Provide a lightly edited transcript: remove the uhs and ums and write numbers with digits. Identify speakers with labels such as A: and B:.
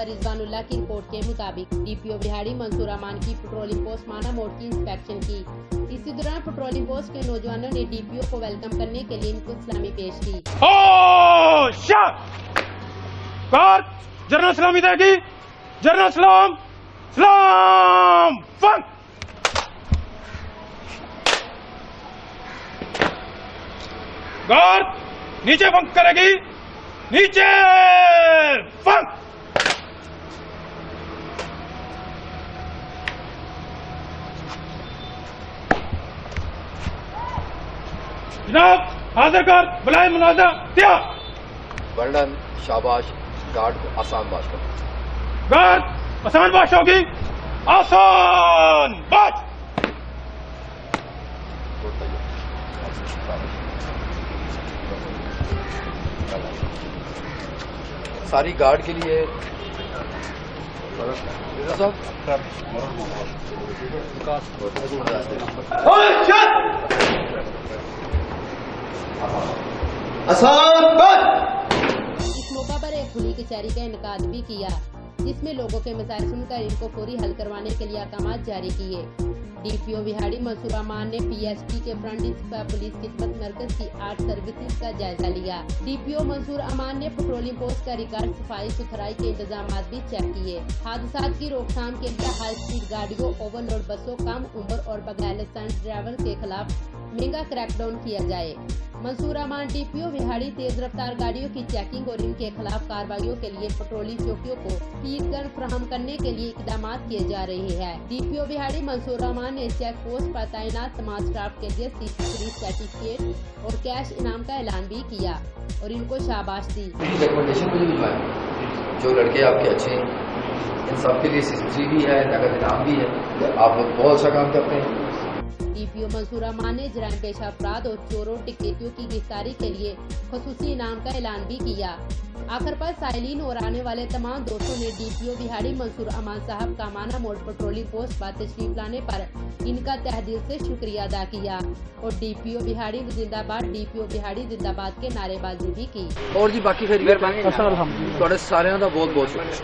A: रिजवानुल्लाह की रिपोर्ट के मुताबिक डीपीओ बिहाड़ी मंसूर अमान की पेट्रोलिंग पोस्ट माना मोड़ की इंस्पेक्शन की। इसी दौरान पेट्रोलिंग पोस्ट के नौजवानों ने डीपीओ को वेलकम करने के लिए इनको सलामी पेश की।
B: जनरल सलामी देगी, जनरल सलाम सलाम फंक। गार्ड नीचे फंक करेगी, नीचे फंक। जनाब हाजिर कर, बुलाए मुनाजा दिया।
C: वर्णन शाबाश, गार्ड को आसान बाश करो।
B: गार्ड आसान बाश होगी, आसान बाश।
C: सारी गार्ड के लिए आसान बाश।
A: इस मौका पर एक खुली कचहरी का इनकाद भी किया, जिसमें लोगों के मसाइल सुनकर इनको फौरी हल करवाने के लिए अहकाम जारी किए। डीपीओ बिहाड़ी मंसूर अमान ने पीएसपी के फ्रंट डेस्क पुलिस खिदमत मरकज की 8 सर्विसेज का जायजा लिया। डीपीओ मंसूर अमान ने पेट्रोलिंग पोस्ट का रिकॉर्ड, सफाई सुथराई के इंतजाम भी चेक किए। हादसा की रोकथाम के लिए हाई स्पीड गाड़ियों, ओवरलोड बसों, कम उम्र और बगैर लाइसेंस ड्राइवर के खिलाफ महंगा क्रैकडाउन किया जाए। मंसूर अमान डीपीओ बिहाड़ी तेज रफ्तार गाड़ियों की चेकिंग और इनके खिलाफ कार्रवाइयों के लिए पेट्रोलिंग चौकियों को स्पीड गन फराहम करने के लिए इकदाम किए जा रहे हैं। डीपीओ बिहाड़ी मंसूर अमान ने चेक पोस्ट पर तैनात तमाम स्टाफ के लिए C3 सर्टिफिकेट और कैश इनाम का ऐलान भी किया और इनको शाबाश दी।
C: रिकमेंडेशन मुझे भिजवाएं, जो लड़के आपके अच्छे हैं इन सब के लिए C3 भी है, नगद इनाम भी है। आप लोग बहुत अच्छा काम करते हैं।
A: डीपीओ मंसूर अमान ने जराइम पेशा अपराध और चोरों टिकटियों की गिरफ्तारी के लिए खसूसी इनाम का ऐलान भी किया। आखिर पर साइलिन और आने वाले तमाम दोस्तों ने डीपीओ बिहाड़ी मंसूर अमान साहब का माना मोड़ पेट्रोलिंग पोस्ट पर तशरीफ लाने पर इनका तहदिल से शुक्रिया अदा किया और डीपीओ बिहाड़ी जिंदाबाद, डीपीओ बिहाड़ी जिंदाबाद के नारेबाजी भी की।
C: और जी बाकी फिर सारे का बहुत बहुत शुक्रिया।